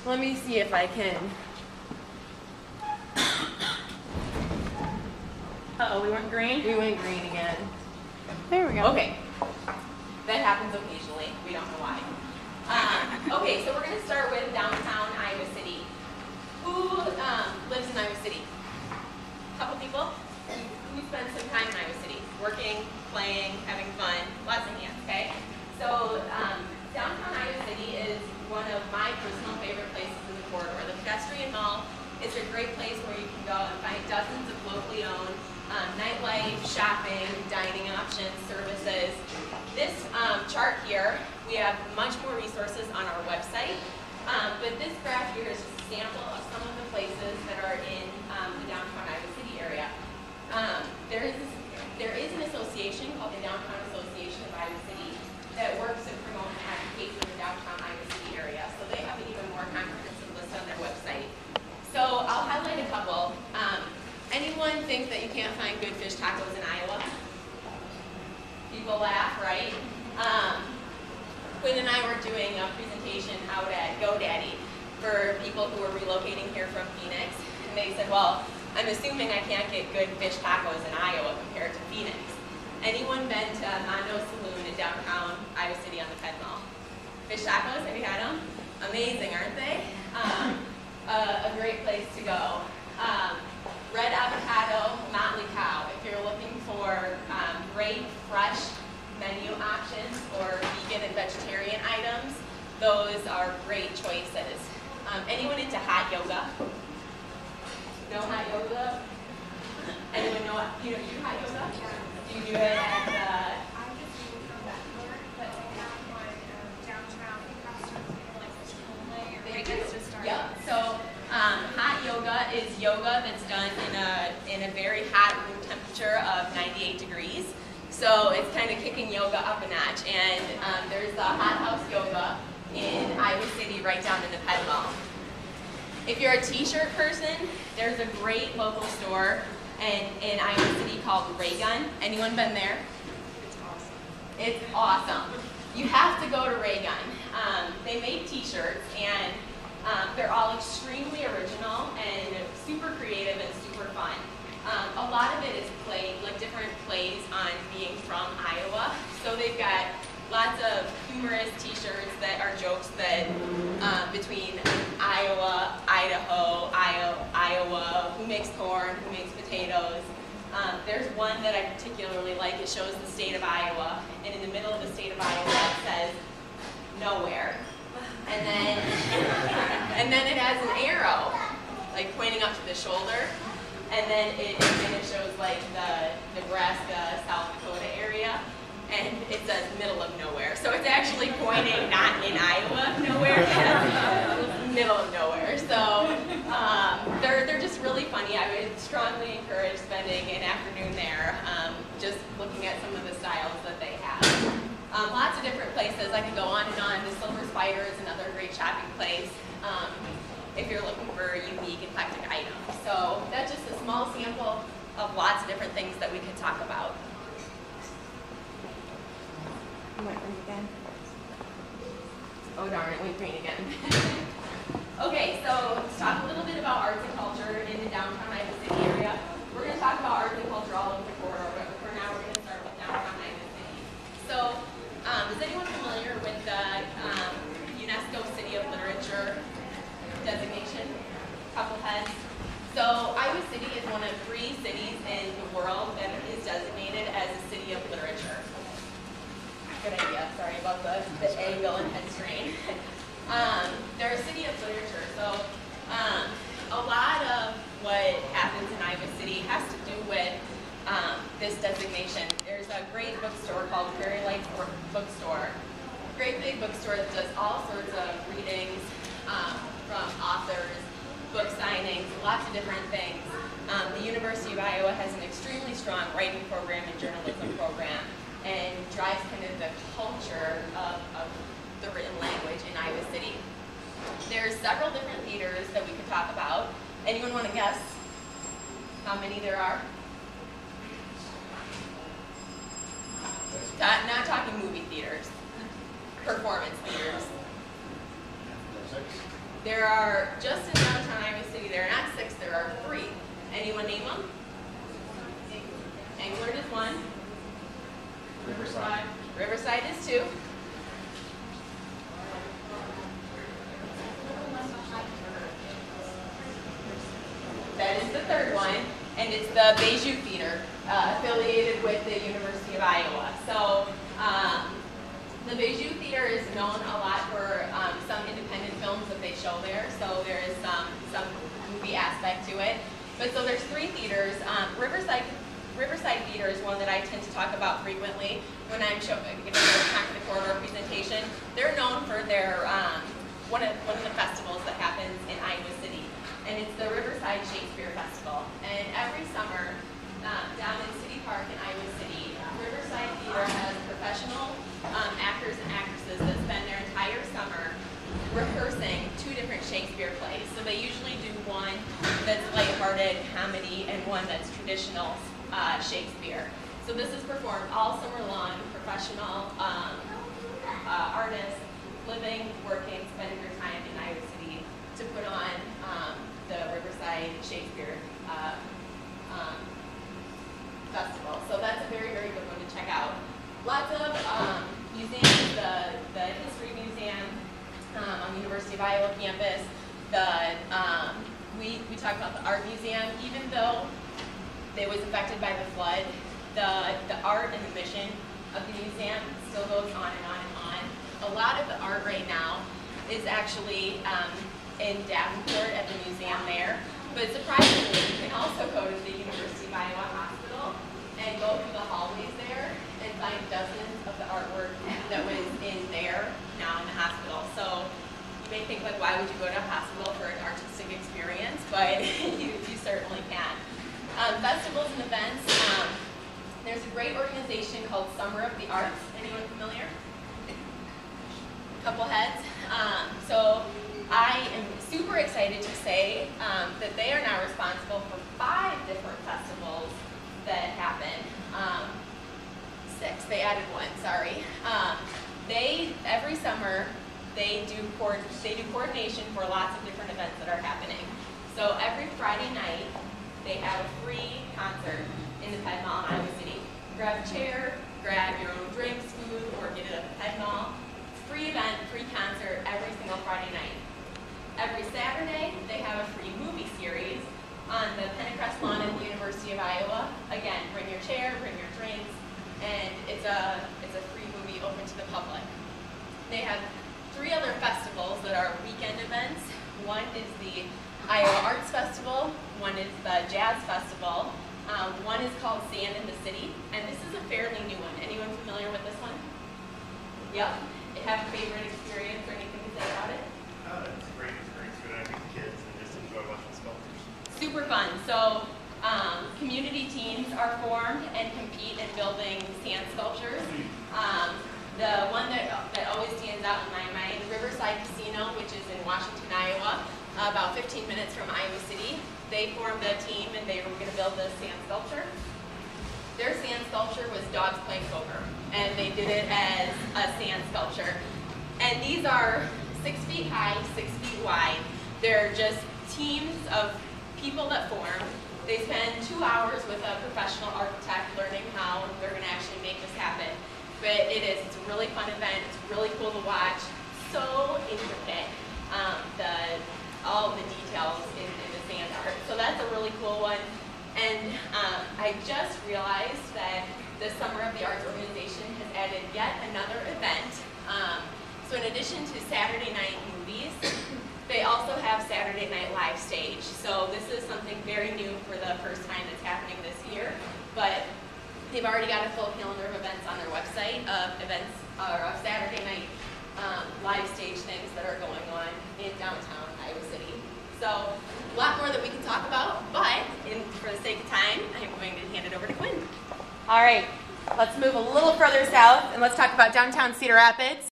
Let me see if I can. Uh-oh, we went green? We went green again. There we go. Okay. That happens occasionally. We don't know why. Okay, so we're going to start with downtown Iowa City. Who lives in Iowa City? A couple people? Who spends some time in Iowa City? Working, playing, having fun, lots of hands, okay? So downtown Iowa City is one of my personal favorite places in the corridor. The Pedestrian Mall is a great place where you can go and find dozens of locally owned nightlife, shopping, dining options, services. This chart here, we have much more resources on our website, but this graph here is just a sample of some of the places that are in the downtown Iowa City area. There is an association called the Downtown Association of Iowa City that works to promote and advocate for the downtown Iowa City area, so they have an even more comprehensive list on their website. So I'll highlight a couple. Anyone think that you can't find good fish tacos in Iowa? People laugh, right? Quinn and I were doing a presentation out at GoDaddy for people who were relocating here from Phoenix, and they said, well, I'm assuming I can't get good fish tacos in Iowa compared to Phoenix. Anyone been to Mondo Saloon in downtown Iowa City on the Penn Mall? Fish tacos, have you had them? Amazing, aren't they? A great place to go. Red Avocado, Motley Cow. If you're looking for great fresh menu options or vegan and vegetarian items, those are great choices. Anyone into hot yoga? No hot yoga? Anyone know you do hot yoga? Do you do it at I just moved from Denver, but I have one downtown Very good. Yep. So hot yoga is yoga that's done in a very hot room temperature of 98 degrees. So it's kind of kicking yoga up a notch. And there's the Hot House Yoga in Iowa City right down in the Penn Mall. If you're a t-shirt person, there's a great local store in Iowa City called Raygun. Anyone been there? It's awesome. It's awesome. You have to go to Raygun. They make t-shirts and they're all extremely original and super creative and super fun. A lot of it is different plays on being from Iowa. So they've got lots of humorous t-shirts that are jokes that between Iowa, Idaho, Iowa, who makes corn, who makes potatoes. There's one that I particularly like. It shows the state of Iowa, and in the middle of the state of Iowa it says nowhere. And then it has an arrow, like pointing up to the shoulder, and then it shows like the Nebraska, South Dakota area, and it says middle of nowhere. So it's actually pointing not in Iowa, nowhere, middle of nowhere. So they're just really funny. I would strongly encourage spending an afternoon there, just looking at some of the styles that they have. Lots of different places. I could go on and on. The Silver Spider is another great shopping place if you're looking for unique, eclectic items. So that's just a small sample of lots of different things that we could talk about. Went green again. Oh darn it, went green again. Okay, so let's talk a little bit about arts and culture in the downtown Iowa City area. We're going to talk about arts and culture all over the corridor, but for now we're going to start with downtown Iowa City. So, is anyone familiar with the UNESCO City of Literature designation? Couple heads. So, Iowa City is one of 3 cities in the world that is designated as a city of literature. Good idea. Sorry about the angle and head strain. They're a city of literature, so a lot of what happens in Iowa City has to do with this designation. There's a great bookstore called Prairie Lights Bookstore. Great big bookstore that does all sorts of readings from authors, book signings, lots of different things. The University of Iowa has an extremely strong writing program and journalism program, and drives kind of the culture of the written language in Iowa City. There's several different theaters that we could talk about. Anyone want to guess how many there are? Not talking movie theaters, performance theaters. There are, just in downtown Iowa City, there are not 6, there are 3. Anyone name them? Englert is 1. Riverside. Riverside is 2. That is the 3rd one, and it's the Beju Theater, affiliated with the University of Iowa. So the Beju Theater is known a lot for some independent films that they show there. So there is some movie aspect to it. But so there's 3 theaters. Riverside Theater is one that I tend to talk about frequently when I'm giving a Conquer the Corridor presentation. They're known for their one of the festivals that happens in Iowa City, and it's the Riverside Shakespeare Festival. And every summer, down in City Park in Iowa City, Riverside Theater has professional actors and actresses that spend their entire summer rehearsing 2 different Shakespeare plays. So they usually do one that's lighthearted comedy and one that's traditional Shakespeare. So this is performed all summer long, professional artists living, working, spending their time in Iowa City to put on the Riverside Shakespeare Festival. So that's a very, very good one to check out. Lots of museums, the History Museum on the University of Iowa campus. We talked about the Art Museum. Even though it was affected by the flood, the art and the mission of the museum still goes on and on and on. A lot of the art right now is actually in Davenport at the museum there. But surprisingly, you can also go to the University of Iowa Hospital and go through the hallways there and find dozens of the artwork that was in there now in the hospital. So you may think, like, why would you go to a hospital for an artistic experience? But you certainly can. Festivals and events. There's a great organization called Summer of the Arts. Anyone familiar? Couple heads. So I am super excited to say that they are now responsible for 5 different festivals that happen. 6, they added 1, sorry. Every summer, they do coordination for lots of different events that are happening. So every Friday night, they have a free concert in the Ped Mall in Iowa City. Grab a chair, grab your own drinks, food, or get it at the Ped Mall. Free event, free concert every single Friday night. Every Saturday, they have a free movie series on the Penncrest lawn at the University of Iowa. Again, bring your chair, bring your drinks, and it's a free movie open to the public. They have 3 other festivals that are weekend events. One is the Iowa Arts Festival, one is the Jazz Festival, one is called Sand in the City, and this is a fairly new one. Anyone familiar with this one? Yep. Have a favorite experience or anything to say about it? It's a great experience for I think kids and just enjoy watching sculptures. Super fun. So community teams are formed and compete in building sand sculptures. The one that always stands out in my mind, Riverside Casino, which is in Washington, Iowa, about 15 minutes from Iowa City. They formed a team and they were going to build this sand sculpture. Their sand sculpture was dogs playing poker, and they did it as a sand sculpture. And these are 6 feet high, 6 feet wide. They're just teams of people that form. They spend 2 hours with a professional architect learning how they're going to actually make this happen. But it's a really fun event. It's really cool to watch. So intricate, all the details in the sand art. So that's a really cool one. And I just realized that the Summer of the Arts organization has added yet another event. So in addition to Saturday night movies, they also have Saturday night live stage. So this is something very new for the first time that's happening this year. But they've already got a full calendar of events on their website of Saturday night live stage things that are going on in downtown Iowa City. So a lot more that we can talk about, but for the sake of time, I'm going to hand it over to Quinn. All right, let's move a little further south and let's talk about downtown Cedar Rapids.